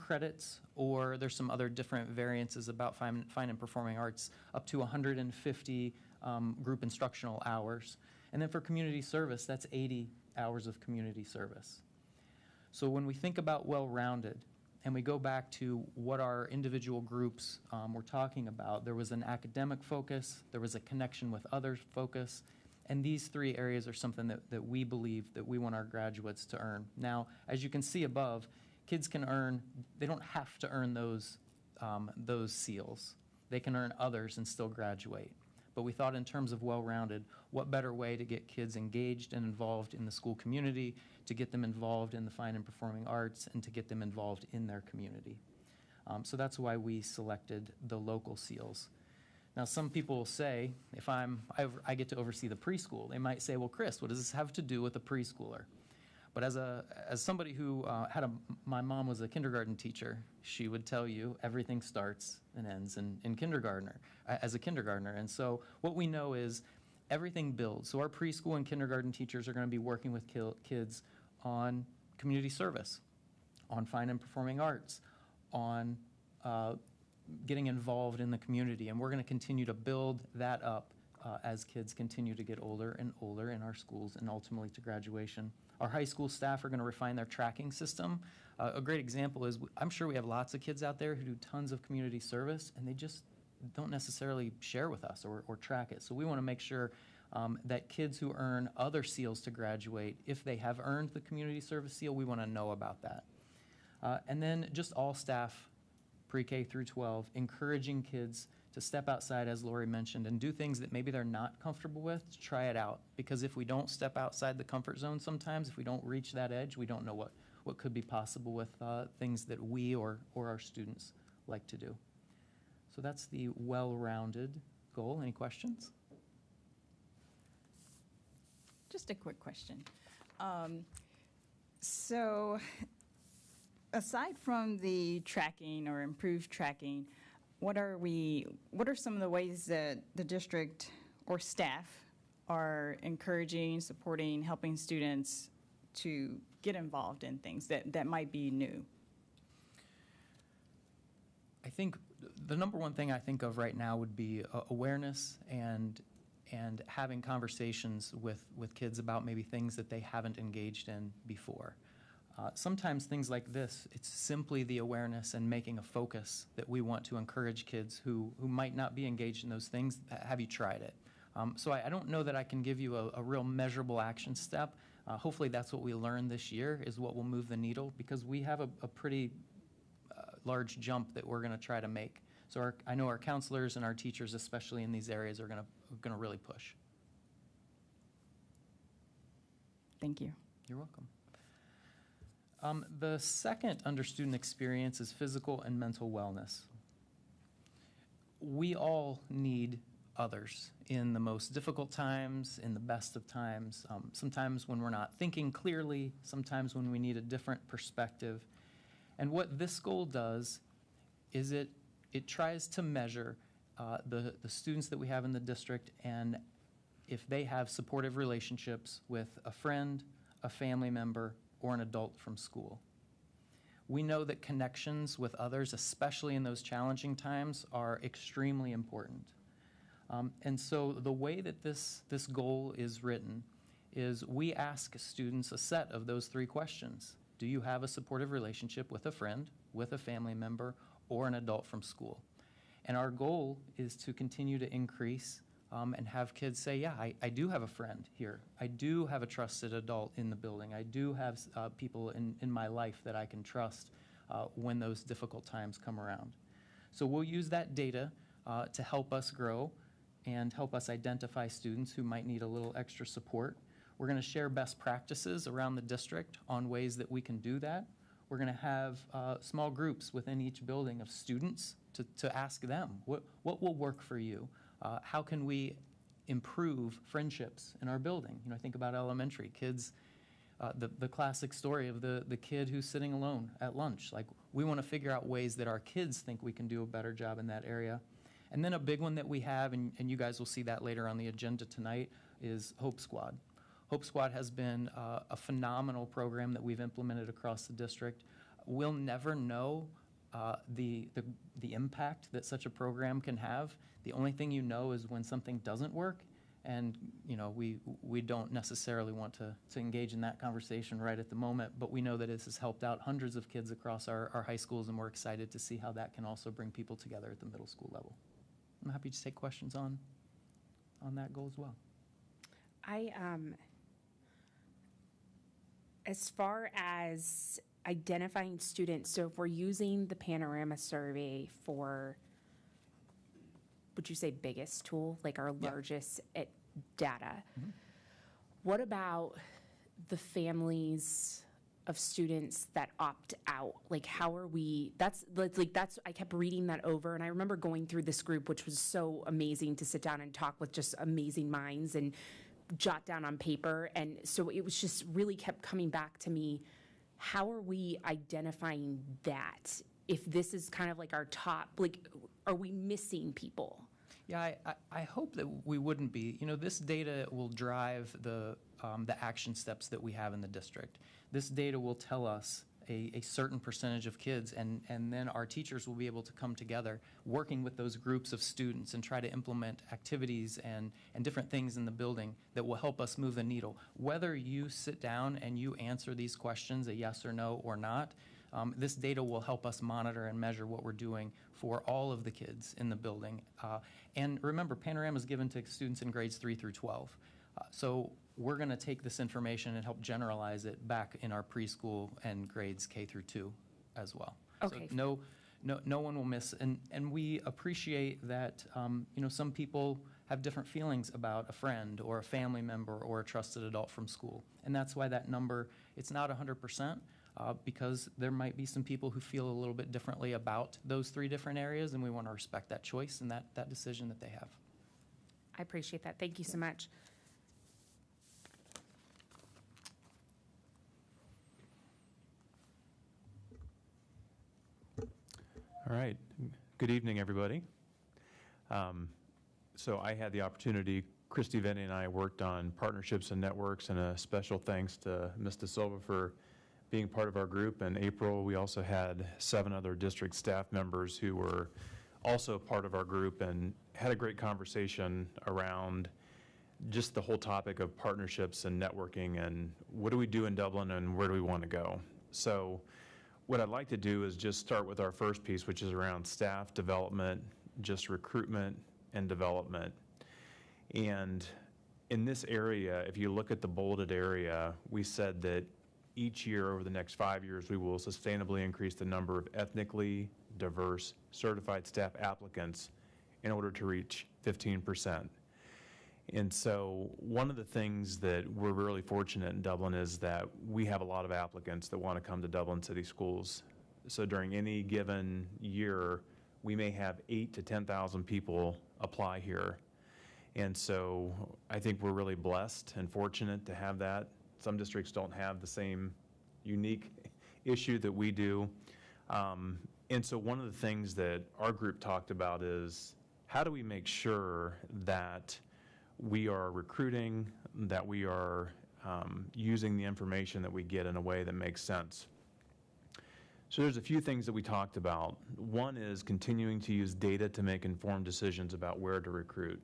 credits, or there's some other different variances about fine and performing arts, up to 150 group instructional hours. And then for community service, that's 80 hours of community service. So when we think about well-rounded, and we go back to what our individual groups were talking about, there was an academic focus, there was a connection with others focus, and these three areas are something that we believe that we want our graduates to earn. Now, as you can see above, kids can earn, they don't have to earn those seals. They can earn others and still graduate. But we thought in terms of well-rounded, what better way to get kids engaged and involved in the school community, to get them involved in the fine and performing arts, and to get them involved in their community. So that's why we selected the local seals. Now, some people will say, if I get to oversee the preschool, they might say, well, Chris, what does this have to do with a preschooler? But as somebody who my mom was a kindergarten teacher, she would tell you everything starts and ends in kindergartner, as a kindergartner. And so what we know is everything builds. So our preschool and kindergarten teachers are going to be working with kids on community service, on fine and performing arts, on getting involved in the community. And we're going to continue to build that up as kids continue to get older and older in our schools and ultimately to graduation. Our high school staff are going to refine their tracking system. A great example is I'm sure we have lots of kids out there who do tons of community service and they just don't necessarily share with us or track it. So we want to make sure that kids who earn other seals to graduate, if they have earned the community service seal, we want to know about that. And then just all staff, pre-K through 12, encouraging kids to step outside, as Lori mentioned, and do things that maybe they're not comfortable with, to try it out. Because if we don't step outside the comfort zone sometimes, if we don't reach that edge, we don't know what could be possible with things that we or our students like to do. So that's the well-rounded goal. Any questions? Just a quick question. So aside from the tracking or improved tracking, what are some of the ways that the district or staff are encouraging, supporting, helping students to get involved in things that might be new? I think the number one thing I think of right now would be awareness and having conversations with kids about maybe things that they haven't engaged in before. Sometimes things like this, it's simply the awareness and making a focus that we want to encourage kids who might not be engaged in those things. Have you tried it? So I don't know that I can give you a real measurable action step. Hopefully that's what we learned this year is what will move the needle, because we have a pretty large jump that we're going to try to make. So I know our counselors and our teachers, especially in these areas, are going to really push. Thank you. You're welcome. The second under student experience is physical and mental wellness. We all need others in the most difficult times, in the best of times, sometimes when we're not thinking clearly, sometimes when we need a different perspective. And what this goal does is it tries to measure the students that we have in the district and if they have supportive relationships with a friend, a family member, or an adult from school. We know that connections with others, especially in those challenging times, are extremely important. And so the way that this goal is written is we ask students a set of those three questions. Do you have a supportive relationship with a friend, with a family member, or an adult from school? And our goal is to continue to increase and have kids say, yeah, I do have a friend here. I do have a trusted adult in the building. I do have people in my life that I can trust when those difficult times come around. So we'll use that data to help us grow and help us identify students who might need a little extra support. We're going to share best practices around the district on ways that we can do that. We're going to have small groups within each building of students to ask them, what will work for you? How can we improve friendships in our building? You know, I think about elementary kids, the classic story of the kid who's sitting alone at lunch. Like, we want to figure out ways that our kids think we can do a better job in that area. And then a big one that we have, and you guys will see that later on the agenda tonight, is Hope Squad. Hope Squad has been a phenomenal program that we've implemented across the district. We'll never know the impact that such a program can have. The only thing you know is when something doesn't work, and we don't necessarily want to engage in that conversation right at the moment, but we know that this has helped out hundreds of kids across our high schools, and we're excited to see how that can also bring people together at the middle school level. I'm happy to take questions on that goal as well. As far as identifying students, so if we're using the Panorama survey for, would you say biggest tool, like our largest data, what about the families of students that opt out? Like, how are we, I kept reading that over, and I remember going through this group, which was so amazing to sit down and talk with just amazing minds and jot down on paper. And so it was just really kept coming back to me. How are we identifying that? If this is kind of like our top, like, are we missing people? Yeah, I hope that we wouldn't be. This data will drive the action steps that we have in the district. This data will tell us a certain percentage of kids, and then our teachers will be able to come together working with those groups of students and try to implement activities and different things in the building that will help us move the needle. Whether you sit down and you answer these questions, a yes or no or not, this data will help us monitor and measure what we're doing for all of the kids in the building. And remember, Panorama is given to students in grades 3 through 12. So we're going to take this information and help generalize it back in our preschool and grades K through 2 as well. Okay. So no one will miss. And we appreciate that some people have different feelings about a friend or a family member or a trusted adult from school. And that's why that number, it's not 100%. Because there might be some people who feel a little bit differently about those 3 different areas, and we want to respect that choice and that decision that they have. I appreciate that. Thank you so much. All right. Good evening, everybody. So I had the opportunity, Christy Venny and I worked on partnerships and networks, and a special thanks to Ms. De Silva for being part of our group. In April, we also had 7 other district staff members who were also part of our group and had a great conversation around just the whole topic of partnerships and networking and what do we do in Dublin and where do we want to go. So what I'd like to do is just start with our first piece, which is around staff development, just recruitment and development. And in this area, if you look at the bolded area, we said that each year over the next 5 years, we will sustainably increase the number of ethnically diverse certified staff applicants in order to reach 15%. And so one of the things that we're really fortunate in Dublin is that we have a lot of applicants that want to come to Dublin City Schools. So during any given year, we may have 8,000 to 10,000 people apply here. And so I think we're really blessed and fortunate to have that. Some districts don't have the same unique issue that we do. And so one of the things that our group talked about is how do we make sure that we are recruiting, that we are using the information that we get in a way that makes sense. So there's a few things that we talked about. One is continuing to use data to make informed decisions about where to recruit.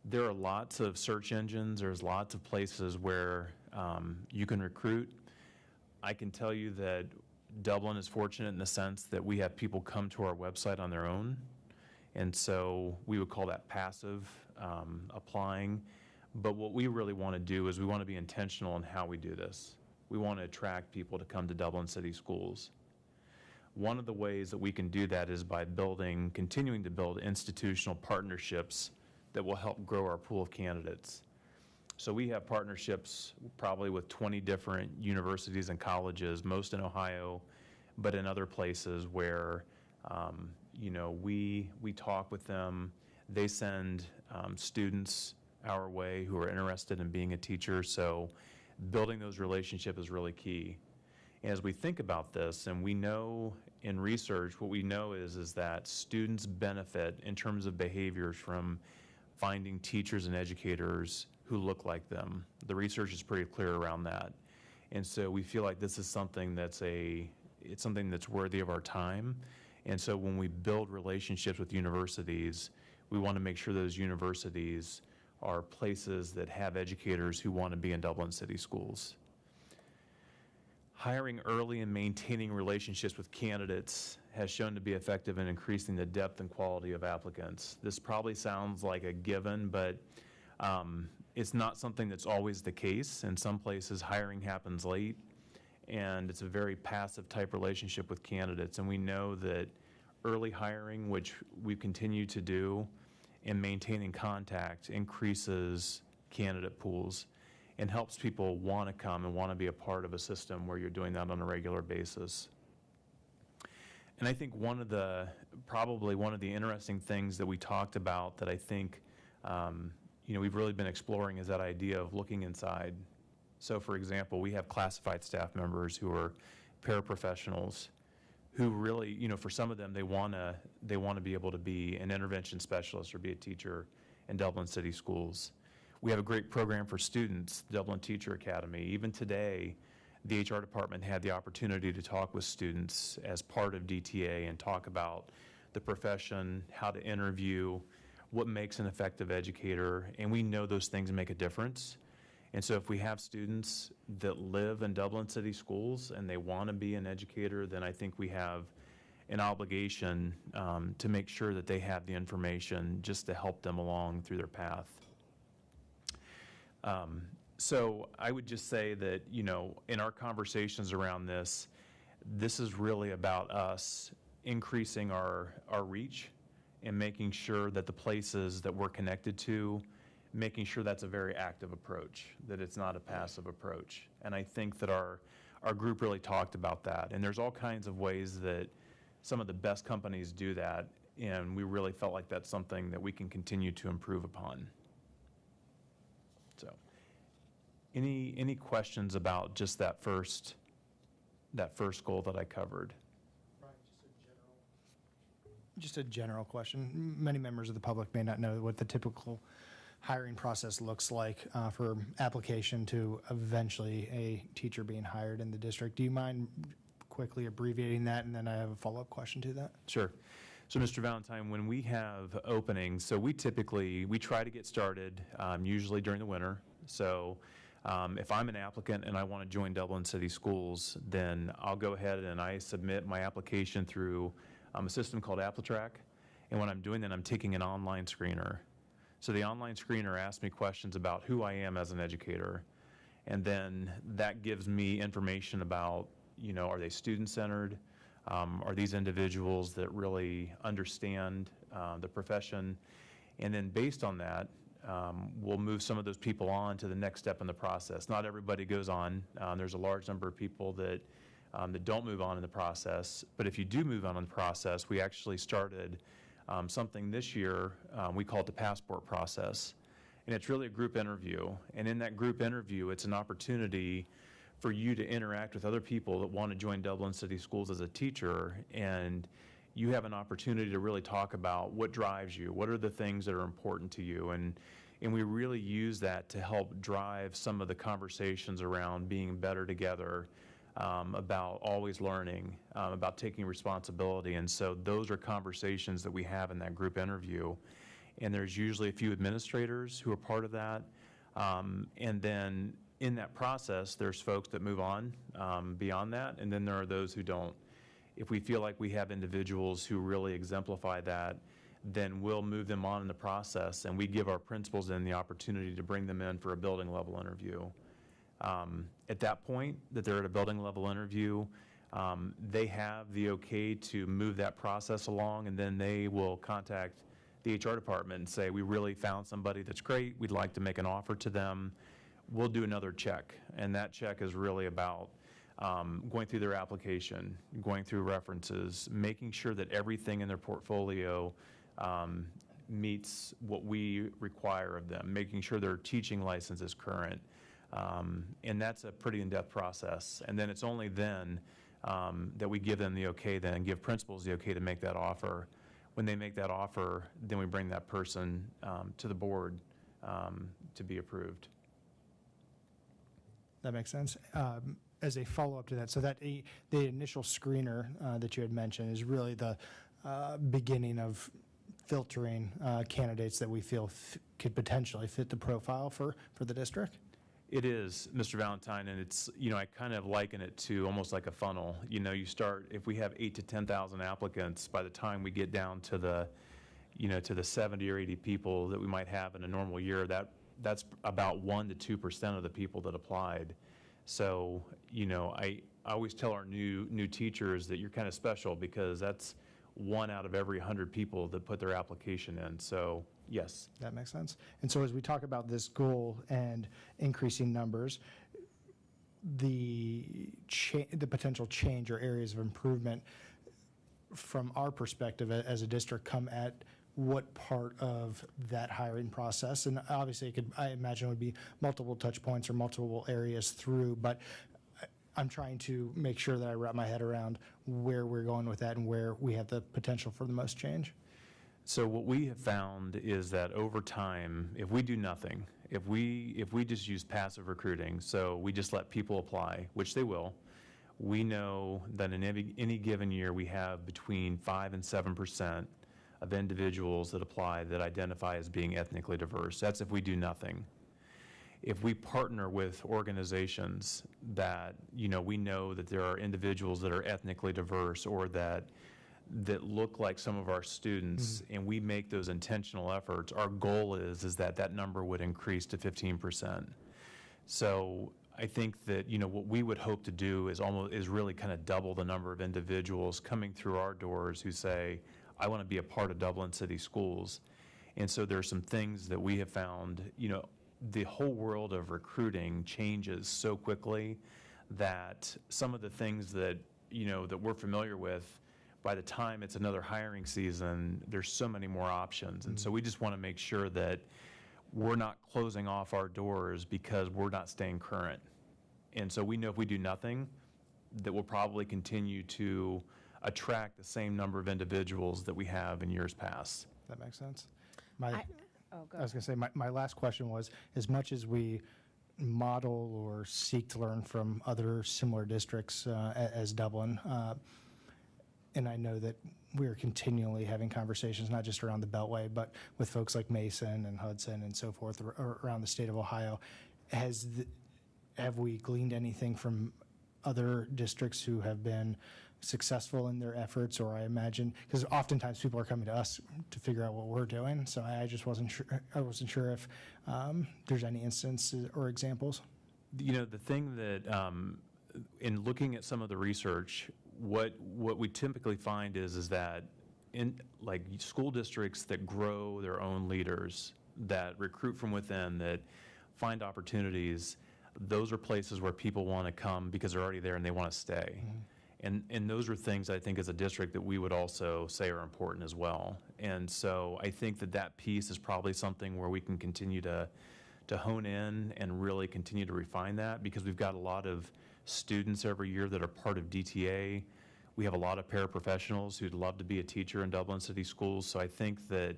There are lots of search engines, there's lots of places where you can recruit. I can tell you that Dublin is fortunate in the sense that we have people come to our website on their own. And so we would call that passive applying. But what we really want to do is we want to be intentional in how we do this. We want to attract people to come to Dublin City Schools. One of the ways that we can do that is by continuing to build institutional partnerships that will help grow our pool of candidates. So we have partnerships probably with 20 different universities and colleges, most in Ohio, but in other places where we talk with them. They send students our way who are interested in being a teacher. So building those relationships is really key. And as we think about this, and we know in research, what we know is that students benefit in terms of behaviors from finding teachers and educators who look like them. The research is pretty clear around that. And so we feel like this is something that's it's something that's worthy of our time. And so when we build relationships with universities, we want to make sure those universities are places that have educators who want to be in Dublin City Schools. Hiring early and maintaining relationships with candidates has shown to be effective in increasing the depth and quality of applicants. This probably sounds like a given, but it's not something that's always the case. In some places, hiring happens late, and it's a very passive type relationship with candidates. And we know that early hiring, which we continue to do, and maintaining contact increases candidate pools and helps people want to come and want to be a part of a system where you're doing that on a regular basis. And I think probably one of the interesting things that we talked about that I think, we've really been exploring is that idea of looking inside. So for example, we have classified staff members who are paraprofessionals who really, for some of them, they want to be able to be an intervention specialist or be a teacher in Dublin City Schools. We have a great program for students, the Dublin Teacher Academy. Even today, the HR department had the opportunity to talk with students as part of DTA and talk about the profession, how to interview, what makes an effective educator, and we know those things make a difference. And so if we have students that live in Dublin City Schools and they want to be an educator, then I think we have an obligation to make sure that they have the information just to help them along through their path. So I would just say that, in our conversations around this is really about us increasing our reach and making sure that the places that we're connected to, making sure that's a very active approach, that it's not a passive approach. And I think that our group really talked about that. And there's all kinds of ways that some of the best companies do that, and we really felt like that's something that we can continue to improve upon. So, any questions about just that first goal that I covered? Just a general question. Many members of the public may not know what the typical hiring process looks like for application to eventually a teacher being hired in the district. Do you mind quickly abbreviating that? And then I have a follow-up question to that. Sure. So, Mr. Valentine, when we have openings, so we try to get started usually during the winter. So if I'm an applicant and I want to join Dublin City Schools, then I'll go ahead and I submit my application through a system called AppleTrack. And when I'm doing that, I'm taking an online screener. So the online screener asks me questions about who I am as an educator. And then that gives me information about, are they student-centered? Are these individuals that really understand the profession? And then based on that, we'll move some of those people on to the next step in the process. Not everybody goes on. There's a large number of people that don't move on in the process. But if you do move on in the process, we actually started something this year, we call it the passport process. And it's really a group interview. And in that group interview, it's an opportunity for you to interact with other people that want to join Dublin City Schools as a teacher. And you have an opportunity to really talk about what drives you, what are the things that are important to you. And we really use that to help drive some of the conversations around being better together, about always learning, about taking responsibility. And so those are conversations that we have in that group interview. And there's usually a few administrators who are part of that. And then in that process, there's folks that move on beyond that, and then there are those who don't. If we feel like we have individuals who really exemplify that, then we'll move them on in the process, and we give our principals then the opportunity to bring them in for a building level interview. At that point that they're at a building level interview, they have the okay to move that process along, and then they will contact the HR department and say, we really found somebody that's great, we'd like to make an offer to them. We'll do another check, and that check is really about going through their application, going through references, making sure that everything in their portfolio meets what we require of them, making sure their teaching license is current. And that's a pretty in-depth process. And then it's only then that we give them the okay, then give principals the okay to make that offer. When they make that offer, then we bring that person to the board to be approved. That makes sense. as a follow-up to that, so that the initial screener that you had mentioned is really the beginning of filtering candidates that we feel could potentially fit the profile for the district? It is, Mr. Valentine, and it's, I kind of liken it to almost like a funnel. You start, if we have 8 to 10,000 applicants, by the time we get down to the, to the 70 or 80 people that we might have in a normal year, that's about 1 to 2% of the people that applied. So, I always tell our new teachers that you're kind of special because that's 1 out of every 100 people that put their application in. So, yes. That makes sense. And so as we talk about this goal and increasing numbers, the potential change or areas of improvement from our perspective as a district come at what part of that hiring process? And obviously, I imagine it would be multiple touch points or multiple areas through, but I'm trying to make sure that I wrap my head around where we're going with that and where we have the potential for the most change. So what we have found is that over time, if we do nothing, if we just use passive recruiting, so we just let people apply, which they will, we know that in any given year we have between 5 and 7% of individuals that apply that identify as being ethnically diverse. That's if we do nothing. If we partner with organizations that, we know that there are individuals that are ethnically diverse or that look like some of our students, and we make those intentional efforts, our goal is that number would increase to 15%. So I think that, what we would hope to do is really kind of double the number of individuals coming through our doors who say, I want to be a part of Dublin City Schools. And so there's some things that we have found, the whole world of recruiting changes so quickly that some of the things that, that we're familiar with, by the time it's another hiring season, there's so many more options. And so we just want to make sure that we're not closing off our doors because we're not staying current. And so we know if we do nothing, that we'll probably continue to attract the same number of individuals that we have in years past. That makes sense. Go I was going to say, my last question was, as much as we model or seek to learn from other similar districts as Dublin, and I know that we're continually having conversations, not just around the Beltway, but with folks like Mason and Hudson and so forth around the state of Ohio. Have we gleaned anything from other districts who have been successful in their efforts? Or I imagine, because oftentimes people are coming to us to figure out what we're doing, so I just wasn't sure. I wasn't sure if there's any instances or examples. The thing that, in looking at some of the research, what we typically find is that in like school districts that grow their own leaders, that recruit from within, that find opportunities, those are places where people want to come because they're already there and they want to stay. And those are things I think as a district that we would also say are important as well. And so I think that piece is probably something where we can continue to hone in and really continue to refine that, because we've got a lot of students every year that are part of DTA. We have a lot of paraprofessionals who'd love to be a teacher in Dublin City Schools. So I think that,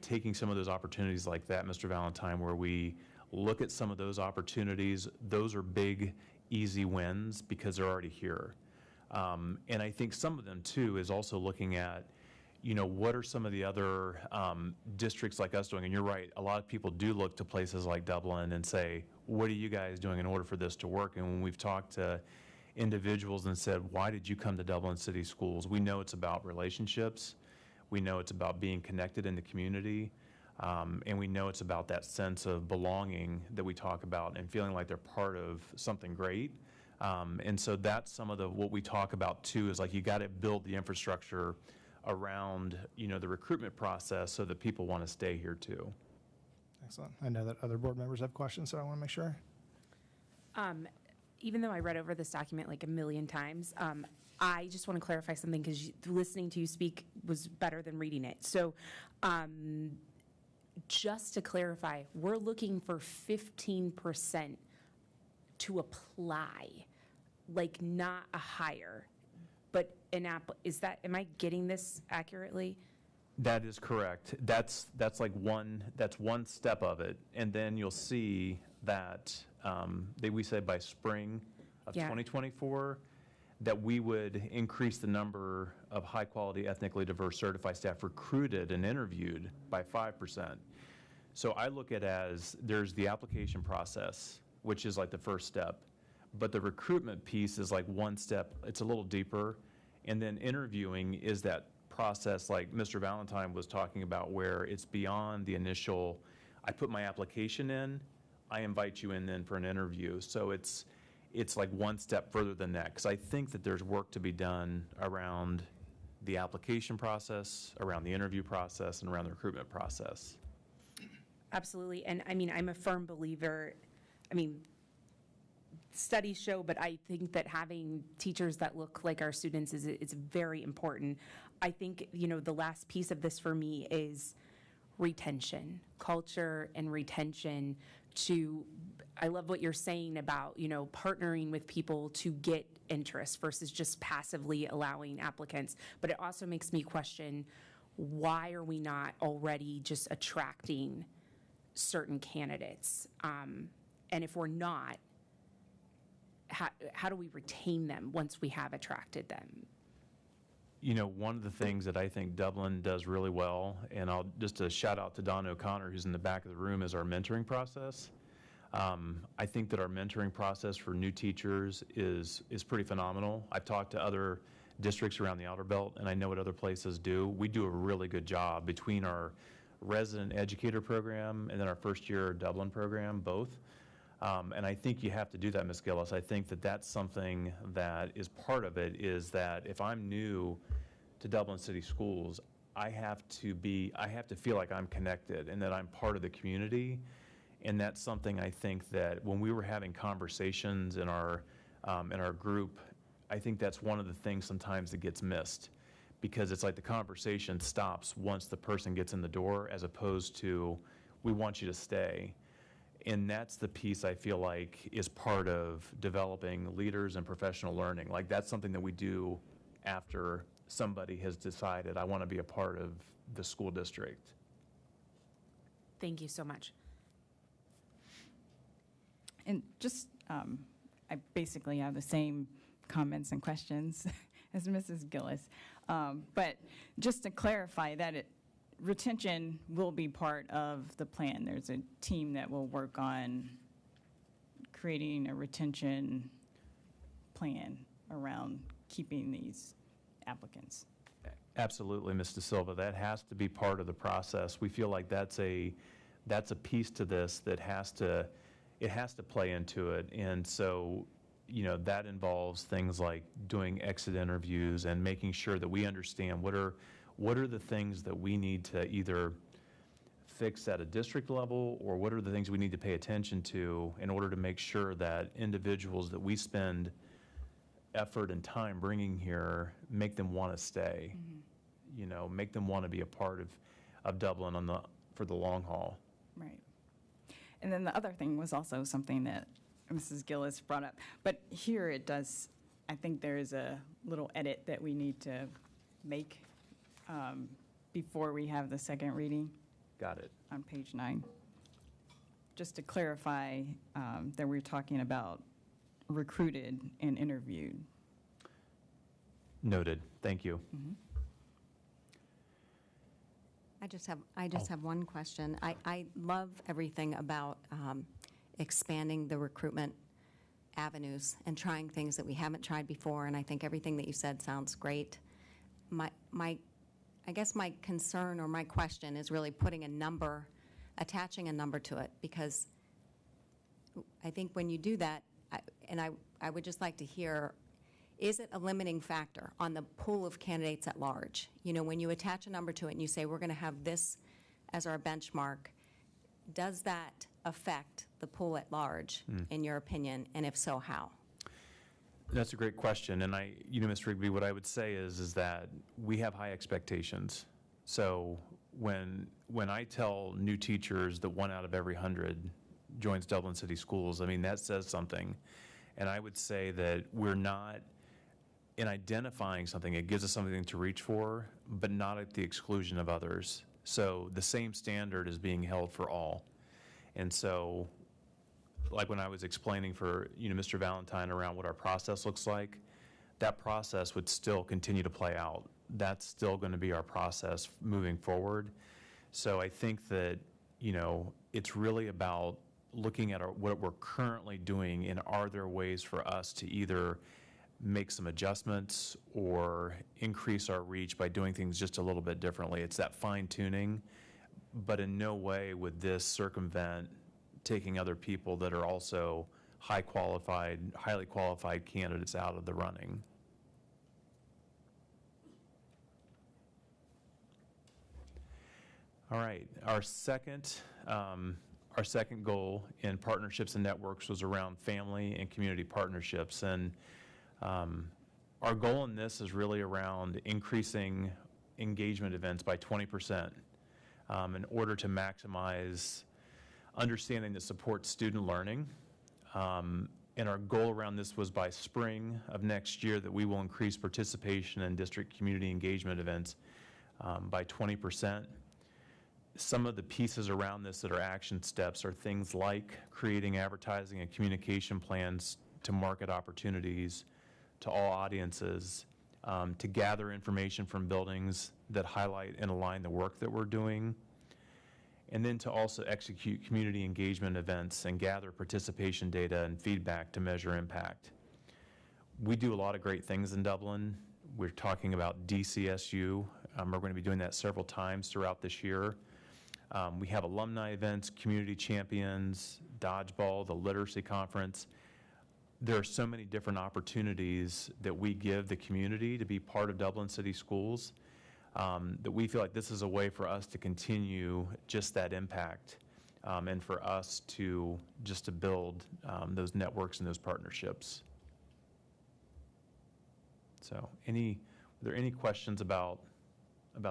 taking some of those opportunities like that, Mr. Valentine, where we look at some of those opportunities, those are big, easy wins because they're already here. And I think some of them, too, is also looking at, what are some of the other districts like us doing? And you're right, a lot of people do look to places like Dublin and say, what are you guys doing in order for this to work? And when we've talked to individuals and said, why did you come to Dublin City Schools? We know it's about relationships. We know it's about being connected in the community. And we know it's about that sense of belonging that we talk about and feeling like they're part of something great. And so that's some of what we talk about too, is like you got to build the infrastructure around, the recruitment process so that people want to stay here too. Excellent. I know that other board members have questions, so I want to make sure. Even though I read over this document like a million times, I just want to clarify something, because listening to you speak was better than reading it. So just to clarify, we're looking for 15% to apply, like not a hire, but am I getting this accurately? That is correct. That's one step of it. And then you'll see that we say by spring of Yeah. 2024, that we would increase the number of high-quality ethnically diverse certified staff recruited and interviewed by 5%. So I look at it as there's the application process, which is like the first step, but the recruitment piece is like one step, it's a little deeper, and then interviewing is that process like Mr. Valentine was talking about, where it's beyond the initial, I put my application in, I invite you in then for an interview. So it's like one step further than that, because I think that there's work to be done around the application process, around the interview process, and around the recruitment process. Absolutely. And I mean, I'm a firm believer, I mean, studies show, but I think that having teachers that look like our students is very important. I think, you know, the last piece of this for me is retention, culture and retention to, I love what you're saying about, you know, partnering with people to get interest versus just passively allowing applicants. But it also makes me question, why are we not already just attracting certain candidates? And if we're not, how do we retain them once we have attracted them? You know, one of the things that I think Dublin does really well, and I'll just a shout out to Don O'Connor, who's in the back of the room, is our mentoring process. I think that our mentoring process for new teachers is pretty phenomenal. I've talked to other districts around the Outer Belt, and I know what other places do. We do a really good job between our resident educator program and then our first year Dublin program, both. And I think you have to do that, Ms. Gillis. I think that that's something that is part of it, is that if I'm new to Dublin City Schools, I have to feel like I'm connected and that I'm part of the community. And that's something I think that when we were having conversations in our group, I think that's one of the things sometimes that gets missed, because it's like the conversation stops once the person gets in the door, as opposed to, we want you to stay. And that's the piece I feel like is part of developing leaders and professional learning. Like, that's something that we do after somebody has decided, I want to be a part of the school district. Thank you so much. And just, I basically have the same comments and questions as Mrs. Gillis. But just to clarify that retention will be part of the plan. There's a team that will work on creating a retention plan around keeping these applicants. Absolutely, Ms. De Silva. That has to be part of the process. We feel like that's a piece to this that has to play into it. And so, you know, that involves things like doing exit interviews and making sure that we understand what are the things that we need to either fix at a district level, or what are the things we need to pay attention to in order to make sure that individuals that we spend effort and time bringing here, make them want to stay. You know, make them want to be a part of Dublin for the long haul. Right. And then the other thing was also something that Mrs. Gillis brought up. But here it does, I think there is a little edit that we need to make before we have the second reading Got it. on page 9. Just to clarify that we're talking about recruited and interviewed. Noted. Thank you. I just have one question. I love everything about expanding the recruitment avenues and trying things that we haven't tried before, and I think everything that you said sounds great. I guess my concern or my question is really putting a number, attaching a number to it, because I think when you do that, I would just like to hear, is it a limiting factor on the pool of candidates at large? You know, when you attach a number to it and you say, we're going to have this as our benchmark, does that affect the pool at large, in your opinion? And if so, how? That's a great question. And Ms. Rigby, what I would say is that we have high expectations. So when I tell new teachers that 1 out of every 100 joins Dublin City Schools, I mean, that says something. And I would say that we're not, in identifying something, it gives us something to reach for, but not at the exclusion of others. So the same standard is being held for all. And so like when I was explaining for, Mr. Valentine around what our process looks like, that process would still continue to play out. That's still going to be our process moving forward. So I think that, it's really about looking at what we're currently doing, and are there ways for us to either make some adjustments or increase our reach by doing things just a little bit differently. It's that fine tuning, but in no way would this circumvent taking other people that are also highly qualified candidates out of the running. All right, our second goal in partnerships and networks was around family and community partnerships. And our goal in this is really around increasing engagement events by 20% in order to maximize understanding that supports student learning. And our goal around this was by spring of next year that we will increase participation in district community engagement events by 20%. Some of the pieces around this that are action steps are things like creating advertising and communication plans to market opportunities to all audiences, to gather information from buildings that highlight and align the work that we're doing, and then to also execute community engagement events and gather participation data and feedback to measure impact. We do a lot of great things in Dublin. We're talking about DCSU. We're going to be doing that several times throughout this year. We have alumni events, community champions, dodgeball, the literacy conference. There are so many different opportunities that we give the community to be part of Dublin City Schools that we feel like this is a way for us to continue just that impact and for us to build those networks and those partnerships. So are there any questions about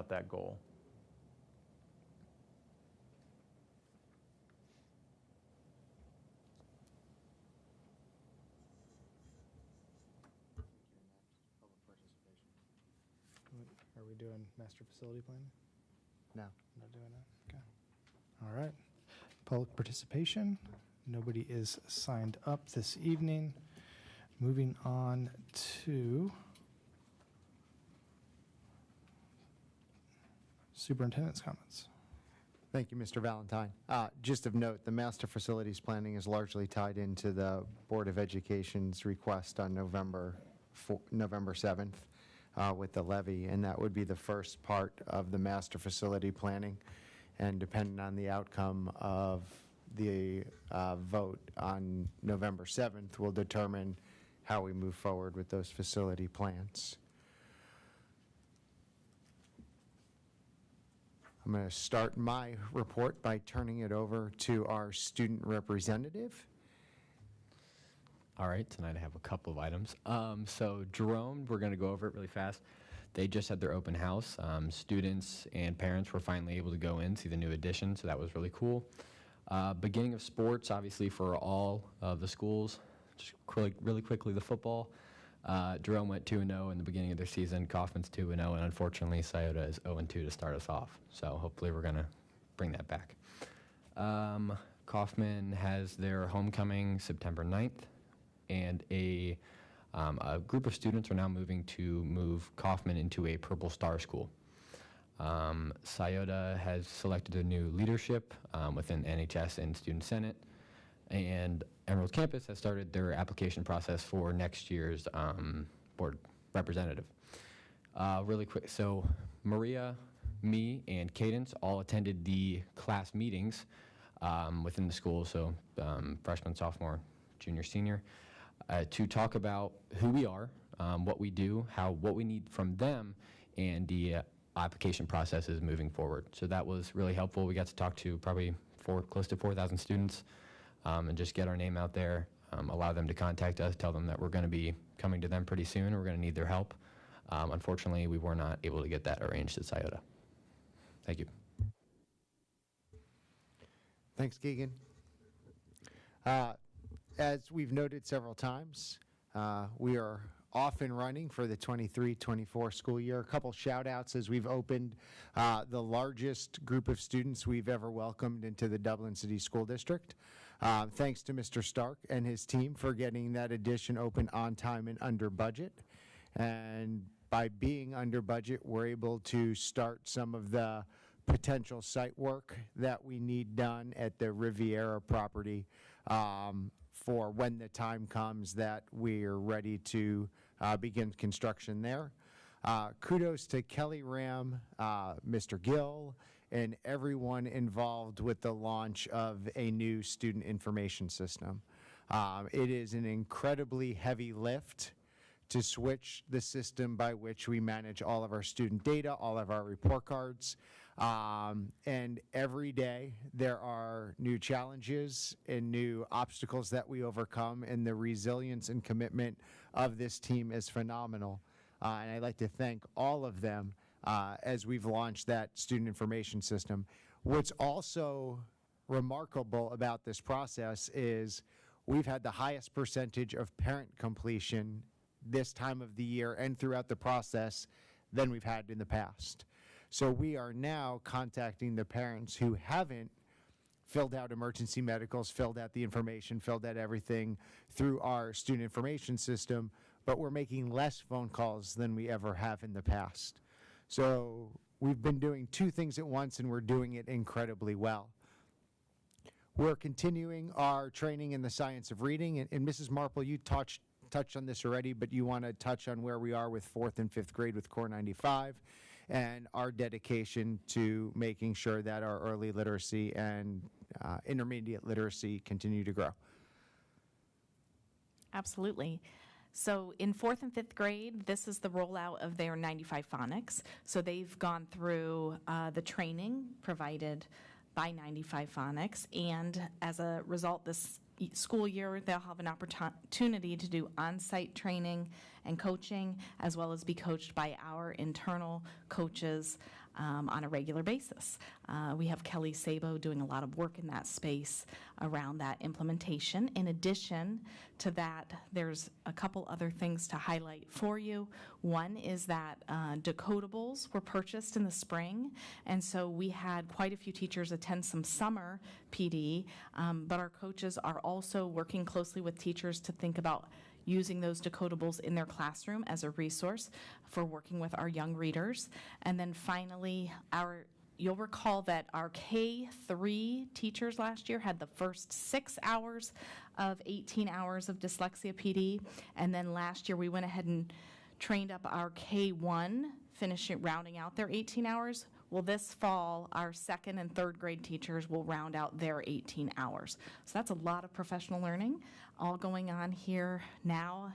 that goal? Are we doing master facility planning? No. Not doing that? Okay. All right. Public participation. Nobody is signed up this evening. Moving on to superintendent's comments. Thank you, Mr. Valentine. Just of note, the master facilities planning is largely tied into the Board of Education's request on November 7th with the levy, and that would be the first part of the master facility planning. And depending on the outcome of the vote on November 7th, will determine how we move forward with those facility plans. I'm going to start my report by turning it over to our student representative. All right, tonight I have a couple of items. So Jerome, we're going to go over it really fast. They just had their open house. Students and parents were finally able to go in, see the new addition, so that was really cool. Beginning of sports, obviously for all of the schools. Just really quickly, the football. Jerome went 2-0 in the beginning of their season. Kaufman's 2-0, and unfortunately, Scioto is 0-2 to start us off. So hopefully we're going to bring that back. Kaufman has their homecoming September 9th, and a group of students are now move Kaufman into a Purple Star school. Scioto has selected a new leadership within NHS and Student Senate, and Emerald Campus has started their application process for next year's board representative. Really quick, so Maria, me, and Cadence all attended the class meetings within the school, so freshman, sophomore, junior, senior, to talk about who we are, what we do, what we need from them, and the application processes moving forward. So that was really helpful. We got to talk to probably close to 4,000 students and just get our name out there, allow them to contact us, tell them that we're going to be coming to them pretty soon. We're going to need their help. Unfortunately, we were not able to get that arranged at Scioto. Thank you. Thanks, Keegan. As we've noted several times, we are off and running for the 23-24 school year. A couple shout outs as we've opened the largest group of students we've ever welcomed into the Dublin City School District. Thanks to Mr. Stark and his team for getting that addition open on time and under budget. And by being under budget, we're able to start some of the potential site work that we need done at the Riviera property for when the time comes that we're ready to begin construction there. Kudos to Kelly Ram, Mr. Gill, and everyone involved with the launch of a new student information system. It is an incredibly heavy lift to switch the system by which we manage all of our student data, all of our report cards. And every day there are new challenges and new obstacles that we overcome, and the resilience and commitment of this team is phenomenal. And I'd like to thank all of them as we've launched that student information system. What's also remarkable about this process is we've had the highest percentage of parent completion this time of the year and throughout the process than we've had in the past. So we are now contacting the parents who haven't filled out emergency medicals, filled out the information, filled out everything through our student information system, but we're making less phone calls than we ever have in the past. So we've been doing two things at once, and we're doing it incredibly well. We're continuing our training in the science of reading, and Mrs. Marple, you touched on this already, but you want to touch on where we are with 4th and 5th grade with Core 95 and our dedication to making sure that our early literacy and intermediate literacy continue to grow. Absolutely. So in 4th and 5th grade, this is the rollout of their 95 phonics. So they've gone through the training provided by 95 phonics, and as a result, this school year, they'll have an opportunity to do on-site training and coaching, as well as be coached by our internal coaches on a regular basis. We have Kelly Sabo doing a lot of work in that space around that implementation. In addition to that, there's a couple other things to highlight for you. One is that decodables were purchased in the spring, and so we had quite a few teachers attend some summer PD, but our coaches are also working closely with teachers to think about using those decodables in their classroom as a resource for working with our young readers. And then finally, you'll recall that our K-3 teachers last year had the first 6 hours of 18 hours of dyslexia PD, and then last year we went ahead and trained up our K-1, rounding out their 18 hours. Well, this fall, our 2nd and 3rd grade teachers will round out their 18 hours. So that's a lot of professional learning all going on here now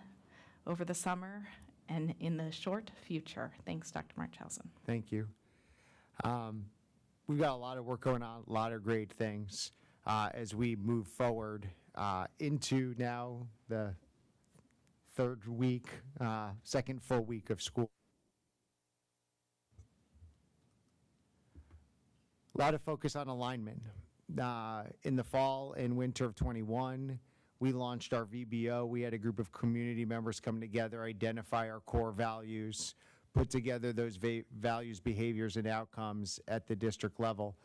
over the summer and in the short future. Thanks, Dr. Marchhausen. Thank you. We've got a lot of work going on, a lot of great things as we move forward into now the 3rd week, 2nd full week of school. A lot of focus on alignment. In the fall and winter of '21, we launched our VBO. We had a group of community members come together, identify our core values, put together those values, behaviors, and outcomes at the district level.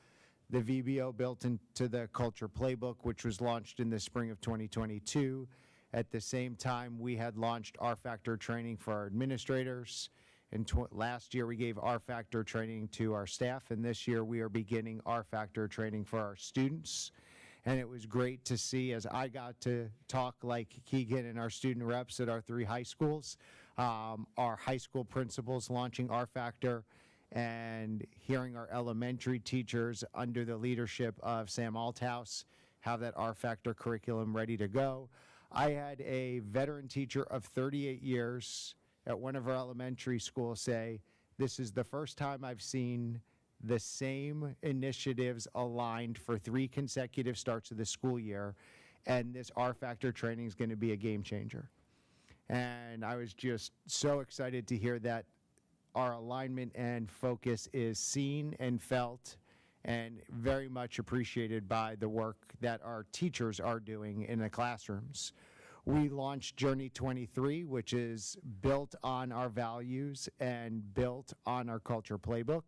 The VBO built into the Culture Playbook, which was launched in the spring of 2022. At the same time, we had launched R-Factor training for our administrators. Last year, we gave R-Factor training to our staff, and this year we are beginning R-Factor training for our students. And it was great to see, as I got to talk like Keegan and our student reps at our 3 high schools, our high school principals launching R-Factor, and hearing our elementary teachers under the leadership of Sam Althouse have that R-Factor curriculum ready to go. I had a veteran teacher of 38 years at one of our elementary schools say, this is the first time I've seen the same initiatives aligned for 3 consecutive starts of the school year, and this R-Factor training is going to be a game changer. And I was just so excited to hear that our alignment and focus is seen and felt and very much appreciated by the work that our teachers are doing in the classrooms. We launched Journey 23, which is built on our values and built on our Culture Playbook.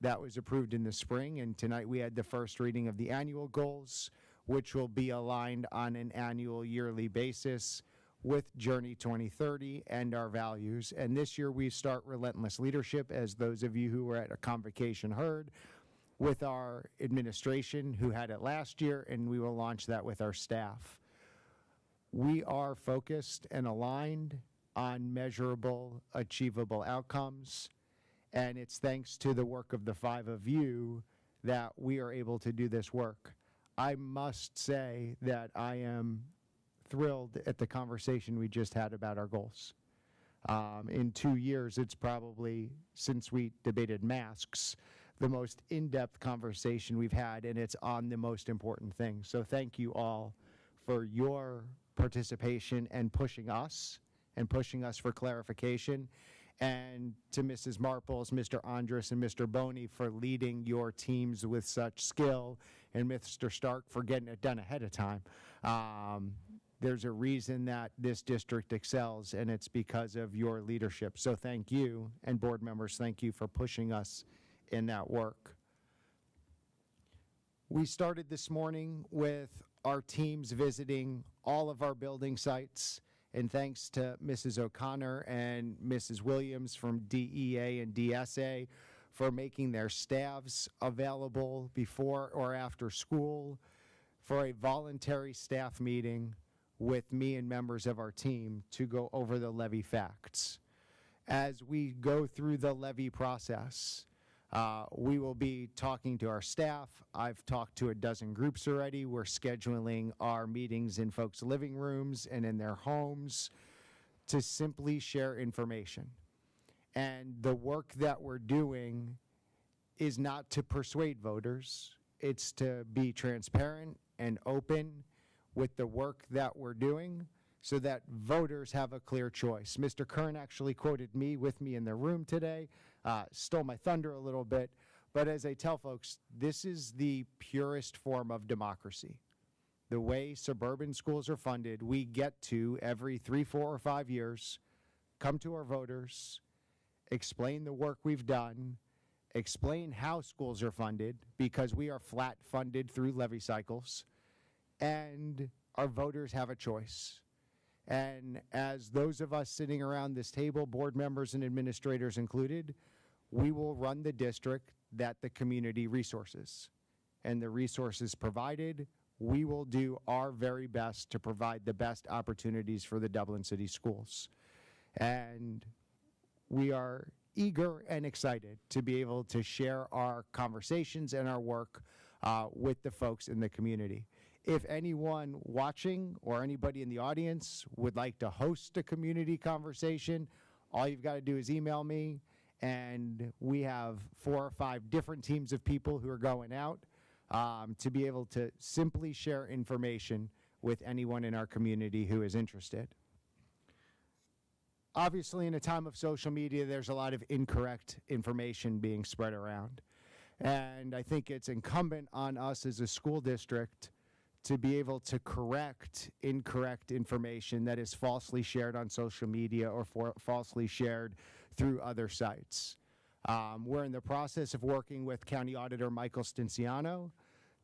That was approved in the spring, and tonight we had the first reading of the annual goals. which will be aligned on an annual yearly basis with Journey 2030 and our values. And this year we start Relentless Leadership, as those of you who were at a convocation heard, with our administration who had it last year, and we will launch that with our staff. We are focused and aligned on measurable, achievable outcomes, and it's thanks to the work of the 5 of you that we are able to do this work. I must say that I am thrilled at the conversation we just had about our goals. In 2 years, it's probably, since we debated masks, the most in-depth conversation we've had, and it's on the most important thing. So thank you all for your participation and pushing us for clarification. And to Mrs. Marples, Mr. Andrus, and Mr. Boney for leading your teams with such skill, and Mr. Stark for getting it done ahead of time. There's a reason that this district excels, and it's because of your leadership. So thank you, and board members, thank you for pushing us in that work. We started this morning with our teams visiting all of our building sites, and thanks to Mrs. O'Connor and Mrs. Williams from DEA and DSA for making their staffs available before or after school for a voluntary staff meeting with me and members of our team to go over the levy facts. As we go through the levy process, we will be talking to our staff. I've talked to a dozen groups already. We're scheduling our meetings in folks' living rooms and in their homes to simply share information. And the work that we're doing is not to persuade voters. It's to be transparent and open with the work that we're doing so that voters have a clear choice. Mr. Kern actually quoted me with me in the room today, stole my thunder a little bit, but as I tell folks, this is the purest form of democracy. The way suburban schools are funded, we get to, every 3, 4, or 5 years, come to our voters, explain the work we've done, explain how schools are funded, because we are flat funded through levy cycles, and our voters have a choice. And as those of us sitting around this table, board members and administrators included, we will run the district that the community resources. And the resources provided, we will do our very best to provide the best opportunities for the Dublin City Schools. And we are eager and excited to be able to share our conversations and our work with the folks in the community. If anyone watching or anybody in the audience would like to host a community conversation, all you've got to do is email me, and we have 4 or 5 different teams of people who are going out to be able to simply share information with anyone in our community who is interested. Obviously, in a time of social media, there's a lot of incorrect information being spread around. And I think it's incumbent on us as a school district to be able to correct incorrect information that is falsely shared on social media or falsely shared through other sites. We're in the process of working with County Auditor Michael Stinciano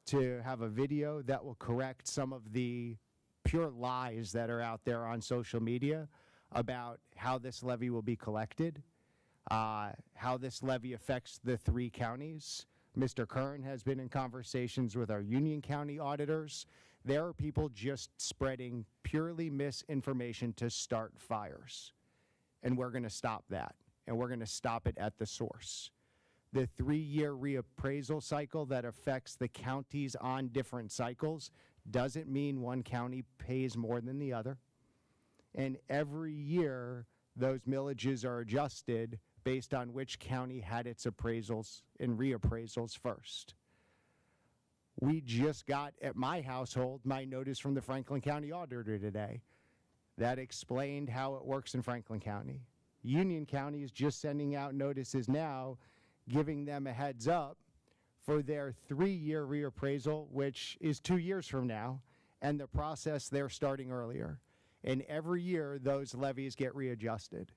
to have a video that will correct some of the pure lies that are out there on social media about how this levy will be collected, how this levy affects the 3 counties. Mr. Kern has been in conversations with our Union County auditors. There are people just spreading purely misinformation to start fires. And we're going to stop that. And we're going to stop it at the source. The 3-year reappraisal cycle that affects the counties on different cycles doesn't mean one county pays more than the other. And every year, those millages are adjusted based on which county had its appraisals and reappraisals first. We just got, at my household, my notice from the Franklin County Auditor today that explained how it works in Franklin County. Union County is just sending out notices now, giving them a heads up for their 3-year reappraisal, which is 2 years from now, and the process they're starting earlier. And every year, those levies get readjusted.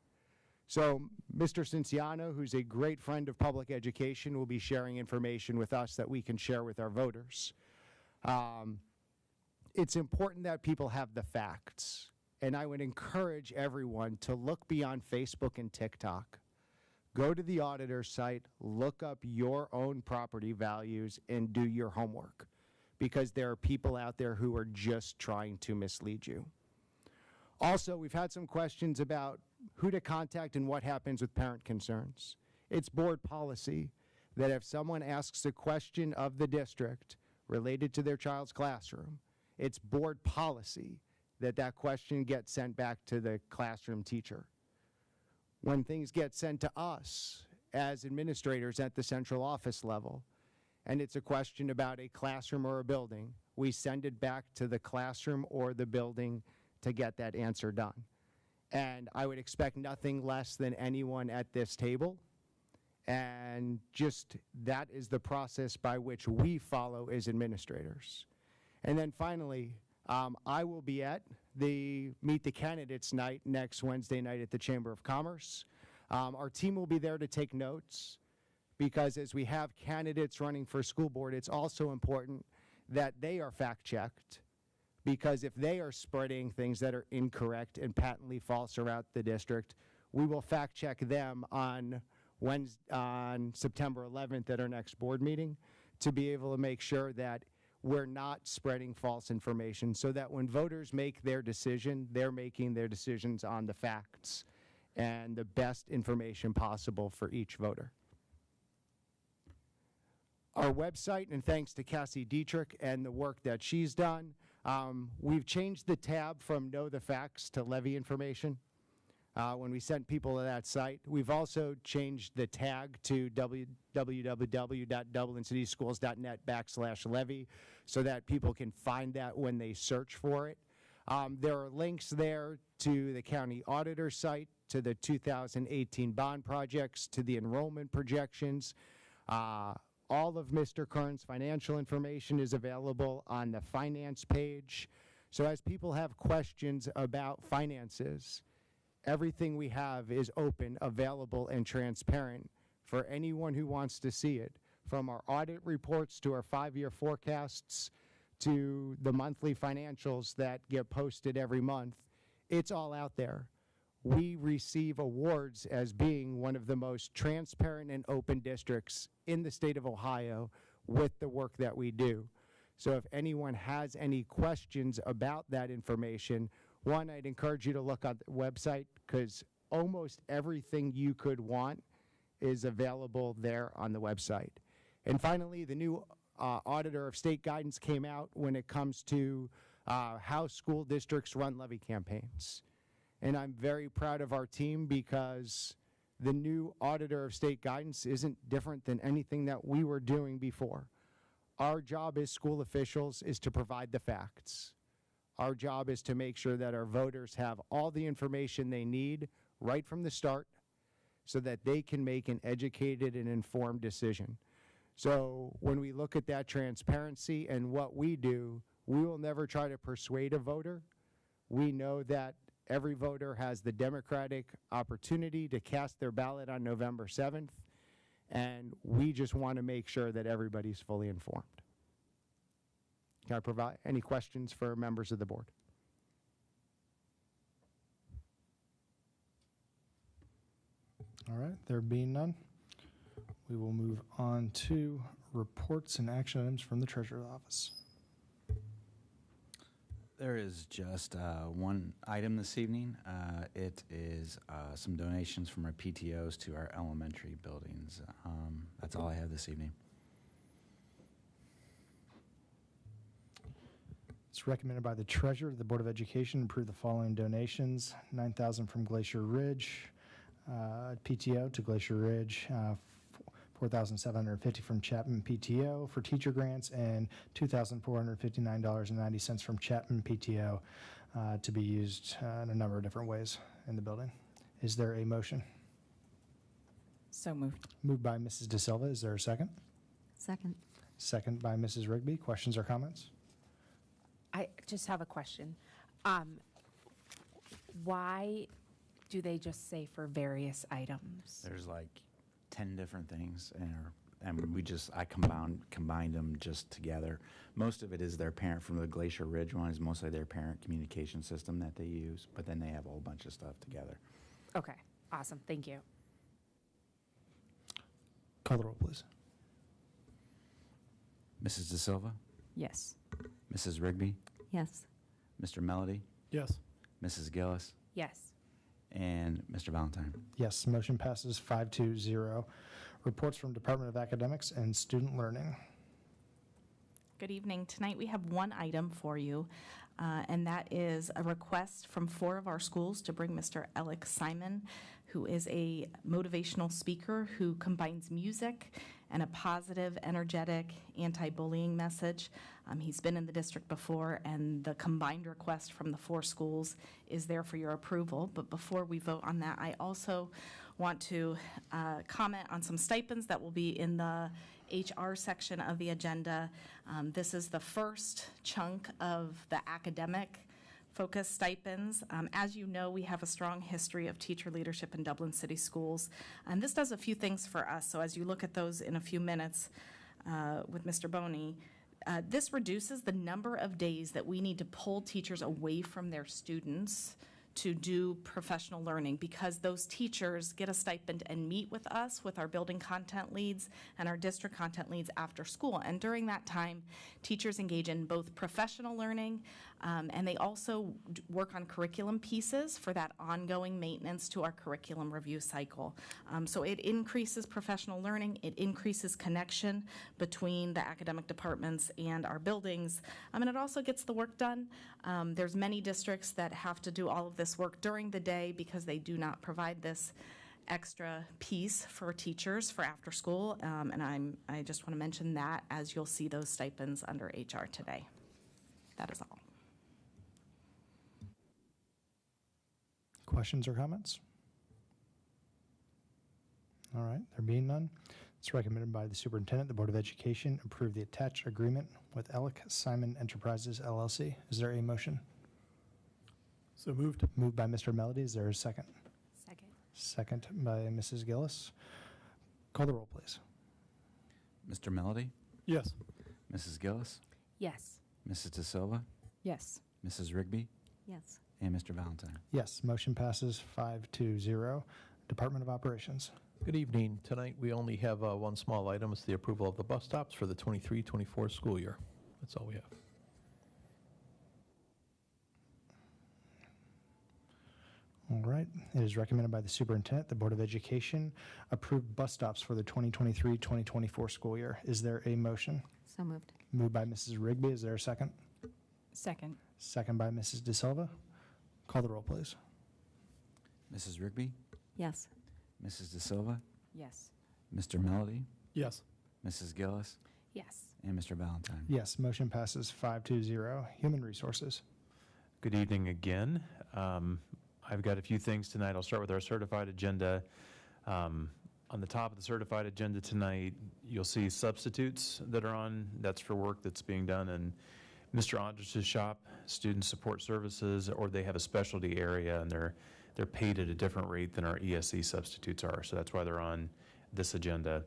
So Mr. Cinciano, who's a great friend of public education, will be sharing information with us that we can share with our voters. it's important that people have the facts. And I would encourage everyone to look beyond Facebook and TikTok. Go to the auditor's site, look up your own property values, and do your homework, because there are people out there who are just trying to mislead you. Also, we've had some questions about who to contact and what happens with parent concerns. It's board policy that if someone asks a question of the district related to their child's classroom, it's board policy that that question gets sent back to the classroom teacher. When things get sent to us as administrators at the central office level, and it's a question about a classroom or a building, we send it back to the classroom or the building to get that answer done. And I would expect nothing less than anyone at this table. And just that is the process by which we follow as administrators. And then finally, I will be at the Meet the Candidates night next Wednesday night at the Chamber of Commerce. Our team will be there to take notes, because as we have candidates running for school board, it's also important that they are fact-checked, because if they are spreading things that are incorrect and patently false around the district, we will fact-check them on September 11th at our next board meeting to be able to make sure that we're not spreading false information, so that when voters make their decision, they're making their decisions on the facts and the best information possible for each voter. Our website, and thanks to Cassie Dietrich and the work that she's done, we've changed the tab from Know the Facts to Levy Information. When we sent people to that site, we've also changed the tag to www.dublincitysschools.net/levy so that people can find that when they search for it. There are links there to the county auditor site, to the 2018 bond projects, to the enrollment projections. All of Mr. Kern's financial information is available on the finance page. So as people have questions about finances, everything we have is open, available, and transparent for anyone who wants to see it, from our audit reports to our 5-year forecasts to the monthly financials that get posted every month. It's all out there. We receive awards as being one of the most transparent and open districts in the state of Ohio with the work that we do. So if anyone has any questions about that information, one, I'd encourage you to look at the website, because almost everything you could want is available there on the website. And finally, the new Auditor of State guidance came out when it comes to how school districts run levy campaigns. And I'm very proud of our team, because the new Auditor of State guidance isn't different than anything that we were doing before. Our job as school officials is to provide the facts. Our job is to make sure that our voters have all the information they need right from the start so that they can make an educated and informed decision. So when we look at that transparency and what we do, we will never try to persuade a voter. We know that every voter has the democratic opportunity to cast their ballot on November 7th, and we just want to make sure that everybody's fully informed. Can I provide any questions for members of the board? All right, there being none, we will move on to reports and action items from the Treasurer's Office. There is just one item this evening. It is some donations from our PTOs to our elementary buildings. That's all I have this evening. It's recommended by the Treasurer, the Board of Education approve the following donations: $9,000 from Glacier Ridge PTO to Glacier Ridge, $4,750 from Chapman PTO for teacher grants, and $2,459.90 from Chapman PTO to be used in a number of different ways in the building. Is there a motion? So moved. Moved by Mrs. De Silva. Is there a second? Second. Second by Mrs. Rigby. Questions or comments? I just have a question. Why do they just say for various items? There's like 10 different things in our and I combined them just together. Most of it is their parent, from the Glacier Ridge one, is mostly their parent communication system that they use, but then they have a whole bunch of stuff together. Okay, awesome, thank you. Call the roll, please. Mrs. De Silva, Yes. Mrs. Rigby, Yes. Mr. Melody, Yes. Mrs. Gillis, Yes. and Mr. Valentine. Yes, motion passes 5-0. Reports from Department of Academics and Student Learning. Good evening. Tonight we have one item for you, and that is a request from 4 of our schools to bring Mr. Alex Simon, who is a motivational speaker who combines music and a positive, energetic, anti-bullying message. He's been in the district before, and the combined request from the 4 schools is there for your approval. But before we vote on that, I also want to comment on some stipends that will be in the HR section of the agenda. This is the first chunk of the academic focus stipends. As you know, we have a strong history of teacher leadership in Dublin City Schools, and this does a few things for us. So as you look at those in a few minutes with Mr. Boney, this reduces the number of days that we need to pull teachers away from their students to do professional learning, because those teachers get a stipend and meet with us, with our building content leads and our district content leads after school. And during that time, teachers engage in both professional learning and they also work on curriculum pieces for that ongoing maintenance to our curriculum review cycle. So it increases professional learning, it increases connection between the academic departments and our buildings, and it also gets the work done. There's many districts that have to do all of this work during the day because they do not provide this extra piece for teachers for after school, and I just want to mention that as you'll see those stipends under HR today. That is all. Questions or comments? All right, there being none, it's recommended by the superintendent, the Board of Education approve the attached agreement with Alex Simon Enterprises LLC. Is there a motion? So moved. Moved by Mr. Melody. Is there a second? Second. Second by Mrs. Gillis. Call the roll, please. Mr. Melody, Yes. Mrs. Gillis, Yes. Mrs. De Silva, Yes. Mrs. Rigby, Yes. and Mr. Valentine. Yes, motion passes 5-0. Department of Operations. Good evening. Tonight, we only have one small item. It's the approval of the bus stops for the 23-24 school year. That's all we have. All right. It is recommended by the superintendent, the Board of Education approve bus stops for the 2023-2024 school year. Is there a motion? So moved. Moved by Mrs. Rigby. Is there a second? Second. Second by Mrs. De Silva. Call the roll, please. Mrs. Rigby, Yes. Mrs. De Silva, Yes. Mr. Melody, Yes. Mrs. Gillis, Yes. and Mr. Valentine. Yes, motion passes 5-0. Human Resources. Good evening again. I've got a few things tonight. I'll start with our certified agenda. On the top of the certified agenda tonight, you'll see substitutes that are on. That's for work that's being done in Mr. Andres' shop, student support services, or they have a specialty area and they're paid at a different rate than our ESE substitutes are. So that's why they're on this agenda.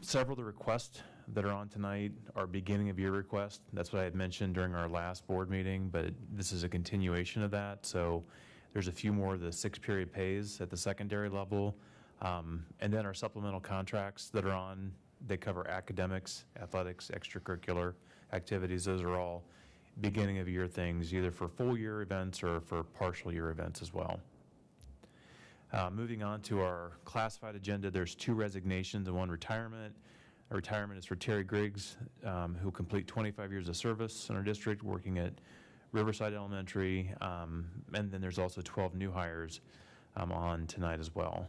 Several of the requests that are on tonight are beginning of year requests. That's what I had mentioned during our last board meeting, but this is a continuation of that. So there's a few more of the 6-period pays at the secondary level. And then our supplemental contracts that are on, they cover academics, athletics, extracurricular activities. Those are all beginning of year things, either for full year events or for partial year events as well. Moving on to our classified agenda, there's 2 resignations and 1 retirement. A retirement is for Terry Griggs, who will complete 25 years of service in our district, working at Riverside Elementary. And then there's also 12 new hires on tonight as well.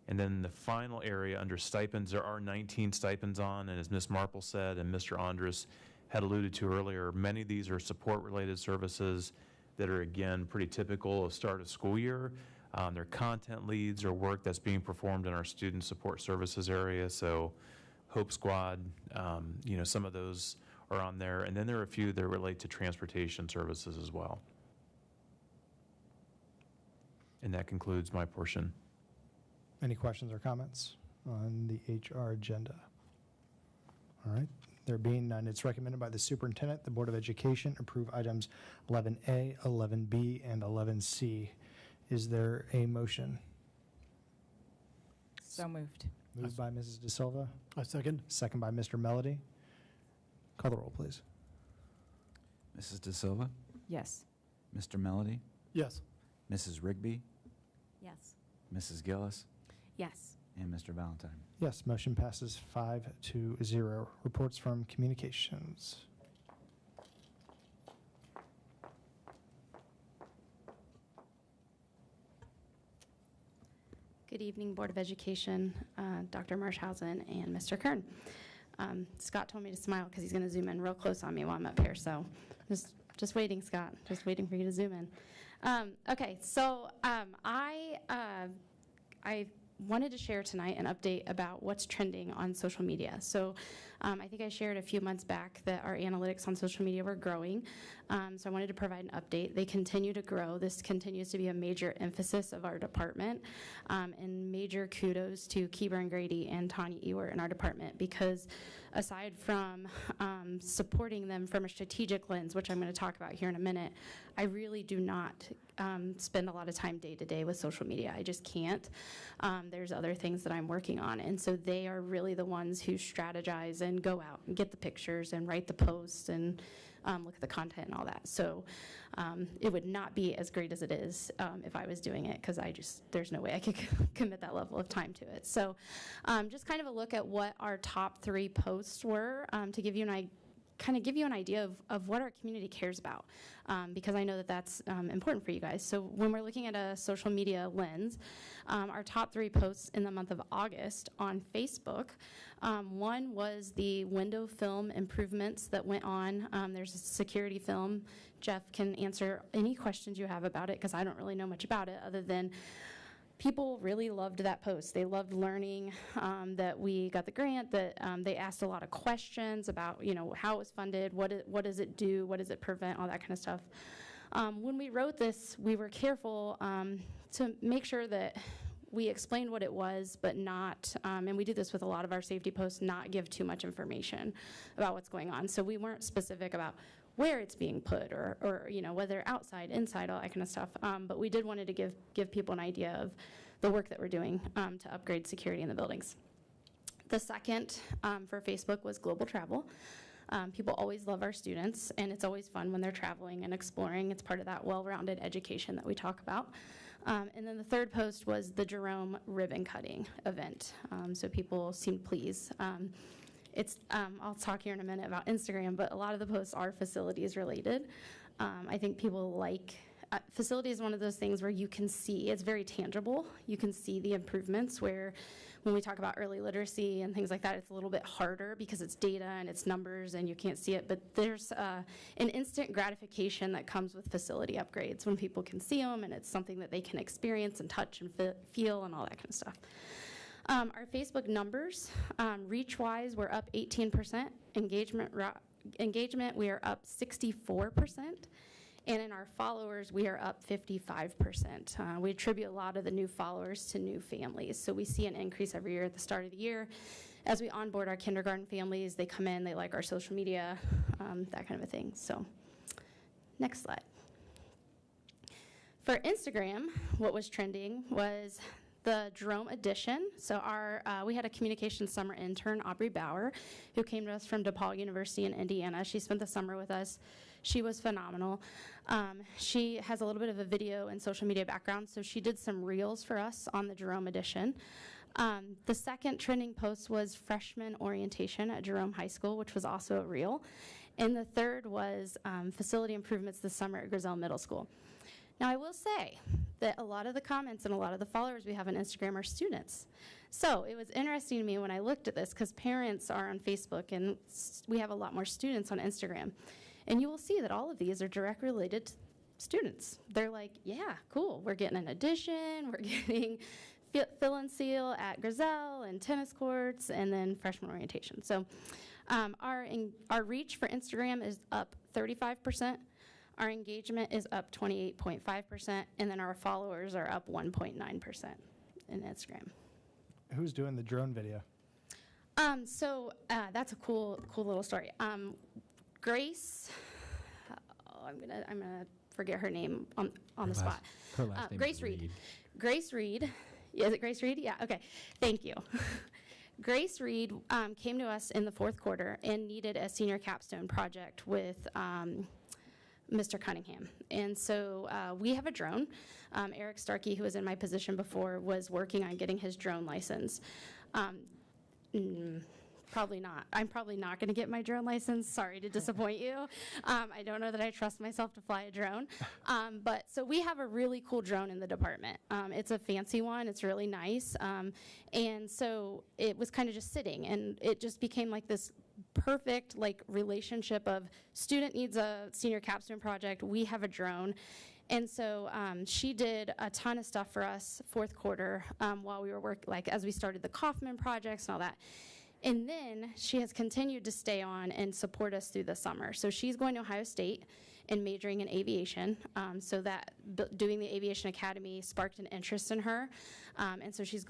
And then the final area under stipends, there are 19 stipends on, and as Ms. Marple said and Mr. Andres had alluded to earlier, many of these are support-related services that are, again, pretty typical of start of school year. They're content leads or work that's being performed in our student support services area. So Hope Squad, some of those are on there. And then there are a few that relate to transportation services as well. And that concludes my portion. Any questions or comments on the HR agenda? All right. There being none, it's recommended by the superintendent, the Board of Education approve items 11A, 11B, and 11C. Is there a motion? So moved. Moved by Mrs. De Silva, A second. second by Mr. Melody. Call the roll, please. Mrs. De Silva, Yes. Mr. Melody, Yes. Mrs. Rigby, Yes. Mrs. Gillis, Yes. and Mr. Valentine. Yes, motion passes 5-0. Reports from communications. Good evening, Board of Education, Dr. Marshausen, and Mr. Kern. Scott told me to smile because he's going to zoom in real close on me while I'm up here, so just waiting, Scott, just waiting for you to zoom in. Okay, so I wanted to share tonight an update about what's trending on social media. So I think I shared a few months back that our analytics on social media were growing. So I wanted to provide an update. They continue to grow. This continues to be a major emphasis of our department. And major kudos to Keeber and Grady and Tanya Ewert in our department, because aside from supporting them from a strategic lens, which I'm going to talk about here in a minute, I really do not spend a lot of time day to day with social media. I just can't. There's other things that I'm working on. And so they are really the ones who strategize and go out and get the pictures and write the posts and look at the content and all that. So it would not be as great as it is if I was doing it, because there's no way I could commit that level of time to it. So just kind of a look at what our top 3 posts were to give you an idea of what our community cares about, because I know that that's important for you guys. So when we're looking at a social media lens, our top 3 posts in the month of August on Facebook, one was the window film improvements that went on. There's a security film. Jeff can answer any questions you have about it, because I don't really know much about it other than people really loved that post. They loved learning that we got the grant, that they asked a lot of questions about, how it was funded, what does it do, what does it prevent, all that kind of stuff. When we wrote this, we were careful to make sure that we explained what it was, but not, and we do this with a lot of our safety posts, not give too much information about what's going on. So we weren't specific about where it's being put or whether outside, inside, all that kind of stuff. But we did wanted to give people an idea of the work that we're doing to upgrade security in the buildings. The second for Facebook was global travel. People always love our students, and it's always fun when they're traveling and exploring. It's part of that well-rounded education that we talk about. And then the third post was the Jerome ribbon cutting event. So people seemed pleased. I'll talk here in a minute about Instagram, but a lot of the posts are facilities related. I think people like, facility is one of those things where you can see, it's very tangible. You can see the improvements, where when we talk about early literacy and things like that, it's a little bit harder because it's data and it's numbers and you can't see it. But there's an instant gratification that comes with facility upgrades when people can see them and it's something that they can experience and touch and feel and all that kind of stuff. Our Facebook numbers, reach-wise, we're up 18%. Engagement, we are up 64%. And in our followers, we are up 55%. We attribute a lot of the new followers to new families. So we see an increase every year at the start of the year. As we onboard our kindergarten families, they come in, they like our social media, that kind of a thing. So next slide. For Instagram, what was trending was the Jerome Edition. So we had a communications summer intern, Aubrey Bauer, who came to us from DePaul University in Indiana. She spent the summer with us. She was phenomenal. She has a little bit of a video and social media background, so she did some reels for us on the Jerome Edition. The second trending post was freshman orientation at Jerome High School, which was also a reel. And the third was facility improvements this summer at Grizel Middle School. Now, I will say that a lot of the comments and a lot of the followers we have on Instagram are students. So it was interesting to me when I looked at this, because parents are on Facebook and we have a lot more students on Instagram. And you will see that all of these are directly related to students. They're like, yeah, cool, we're getting an addition, we're getting fill and seal at Grizel and tennis courts, and then freshman orientation. So our reach for Instagram is up 35%. Our engagement is up 28.5%, and then our followers are up 1.9% in Instagram. Who's doing the drone video? That's a cool little story. Grace, I'm gonna forget her name on the spot. Her last name Grace is Reed. Grace Reed. Is it Grace Reed? Yeah. Okay. Thank you. Grace Reed came to us in the fourth quarter and needed a senior capstone project with Mr. Cunningham. And so we have a drone. Eric Starkey, who was in my position before, was working on getting his drone license. Probably not. I'm probably not going to get my drone license. Sorry to disappoint you. I don't know that I trust myself to fly a drone. But so we have a really cool drone in the department. It's a fancy one. It's really nice. And so it was kind of just sitting, and it just became like this perfect relationship of student needs a senior capstone project. We have a drone. And so she did a ton of stuff for us fourth quarter while we were as we started the Kaufman projects and all that. And then she has continued to stay on and support us through the summer. So she's going to Ohio State and majoring in aviation. So that doing the Aviation Academy sparked an interest in her. And so she's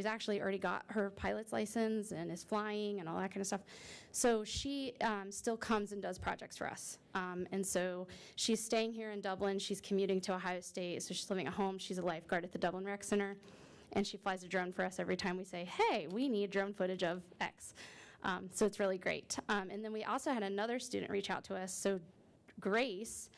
actually already got her pilot's license and is flying and all that kind of stuff. So she still comes and does projects for us. And so she's staying here in Dublin. She's commuting to Ohio State. So she's living at home. She's a lifeguard at the Dublin Rec Center. And she flies a drone for us every time we say, hey, we need drone footage of X. So it's really great. And then we also had another student reach out to us. So Grace,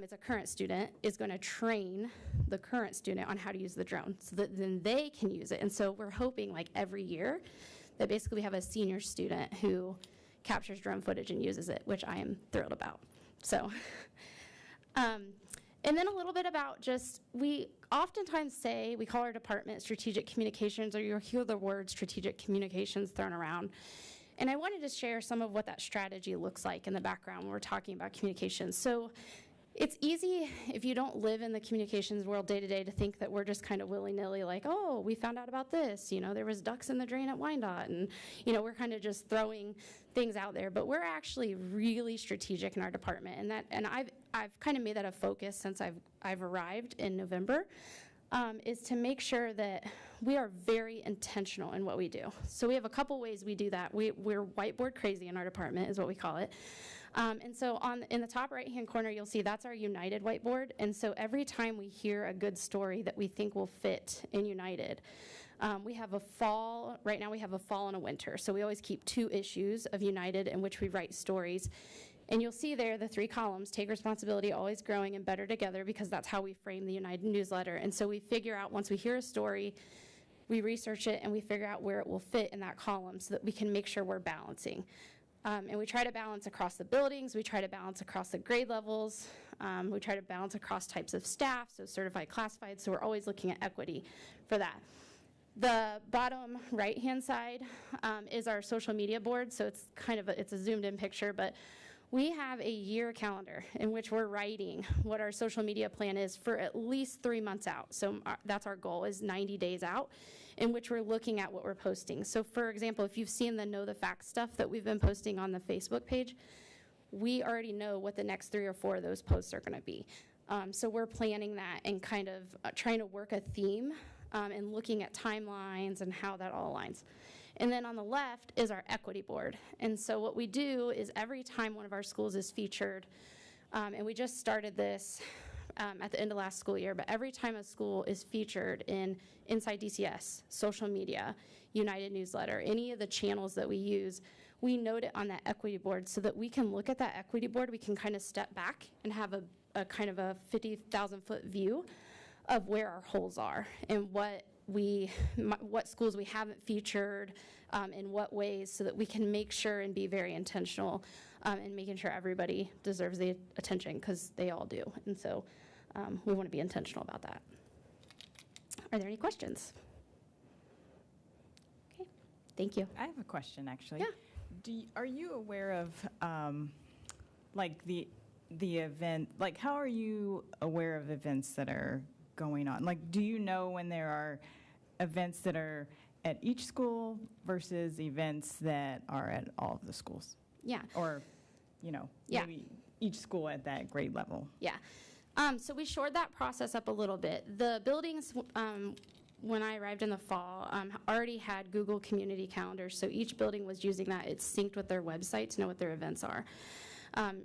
is a current student, is going to train the current student on how to use the drone so that then they can use it. And so we're hoping every year that basically we have a senior student who captures drone footage and uses it, which I am thrilled about. So, and then a little bit about we oftentimes say, we call our department strategic communications, or you'll hear the word strategic communications thrown around. And I wanted to share some of what that strategy looks like in the background when we're talking about communications. So it's easy if you don't live in the communications world day to day to think that we're just kind of willy-nilly oh, we found out about this. There was ducks in the drain at Wyandotte, and we're kind of just throwing things out there. But we're actually really strategic in our department, and I've kind of made that a focus since I've arrived in November. Is to make sure that we are very intentional in what we do. So we have a couple ways we do that. We're whiteboard crazy in our department is what we call it. And so in the top right-hand corner, you'll see that's our United whiteboard. And so every time we hear a good story that we think will fit in United, we have a fall, right now we have a fall and a winter. So we always keep 2 issues of United in which we write stories. And you'll see there the 3 columns: take responsibility, always growing, and better together, because that's how we frame the United newsletter. And so we figure out, once we hear a story, we research it and we figure out where it will fit in that column so that we can make sure we're balancing. And we try to balance across the buildings, we try to balance across the grade levels, we try to balance across types of staff, so certified, classified, so we're always looking at equity for that. The bottom right-hand side is our social media board, so it's it's a zoomed-in picture, but we have a year calendar in which we're writing what our social media plan is for at least 3 months out. So that's our goal, is 90 days out, in which we're looking at what we're posting. So for example, if you've seen the Know the Facts stuff that we've been posting on the Facebook page, we already know what the next 3 or 4 of those posts are going to be. So we're planning that and kind of trying to work a theme and looking at timelines and how that all aligns. And then on the left is our equity board. And so what we do is every time one of our schools is featured, and we just started this at the end of last school year, but every time a school is featured in Inside DCS, social media, United newsletter, any of the channels that we use, we note it on that equity board so that we can look at that equity board, we can kind of step back and have a kind of a 50,000-foot view of where our holes are and what schools we haven't featured, in what ways, so that we can make sure and be very intentional in making sure everybody deserves the attention, because they all do. And so we want to be intentional about that. Are there any questions? Okay, thank you. I have a question, actually. Yeah. Are you aware of the event, how are you aware of events that are going on? Do you know when there are events that are at each school versus events that are at all of the schools? Yeah. Or, maybe each school at that grade level? Yeah. So we shored that process up a little bit. The buildings, when I arrived in the fall, already had Google Community Calendar, so each building was using that. It's synced with their website to know what their events are.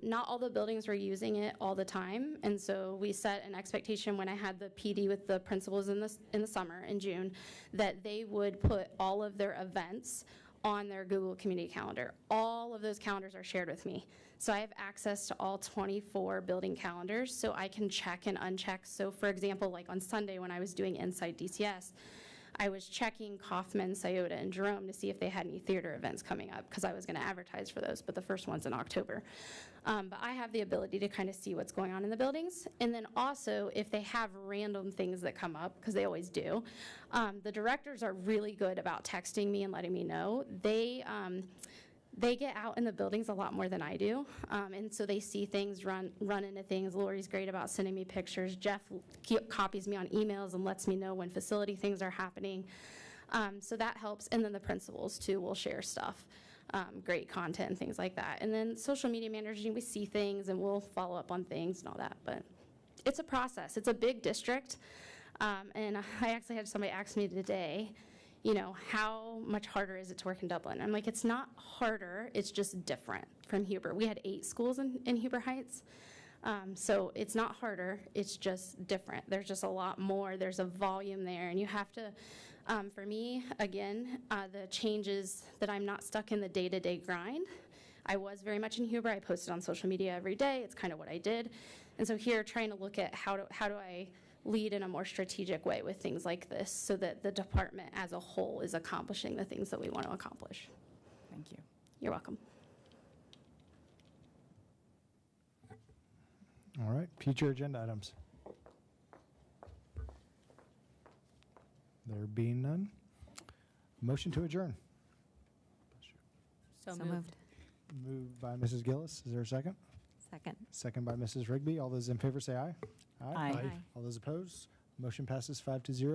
Not all the buildings were using it all the time, and so we set an expectation when I had the PD with the principals in the summer, in June, that they would put all of their events on their Google Community Calendar. All of those calendars are shared with me. So I have access to all 24 building calendars, so I can check and uncheck. So for example, like on Sunday when I was doing Insight DCS, I was checking Kaufman, Scioto, and Jerome to see if they had any theater events coming up, because I was going to advertise for those, but the first one's in October. But I have the ability to kind of see what's going on in the buildings. And then also, if they have random things that come up, because they always do, the directors are really good about texting me and letting me know. They get out in the buildings a lot more than I do, and so they see things, run into things. Lori's great about sending me pictures. Jeff copies me on emails and lets me know when facility things are happening. So that helps, and then the principals, too, will share stuff, great content and things like that. And then social media managers, we see things, and we'll follow up on things and all that, but it's a process. It's a big district, and I actually had somebody ask me today, you know, how much harder is it to work in Dublin? I'm like, it's not harder, it's just different from Huber. We had 8 schools in Huber Heights, so it's not harder, it's just different. There's just a lot more, there's a volume there, and you have to, for me, again, the changes that I'm not stuck in the day-to-day grind. I was very much in Huber, I posted on social media every day, it's kind of what I did. And so here, trying to look at how do I lead in a more strategic way with things like this so that the department as a whole is accomplishing the things that we want to accomplish. Thank you. You're welcome. All right, future agenda items. There being none, motion to adjourn. So moved. Moved by Mrs. Gillis. Is there a second? Second. Second by Mrs. Rigby. All those in favor say aye. Aye. All those opposed? Motion passes 5-0.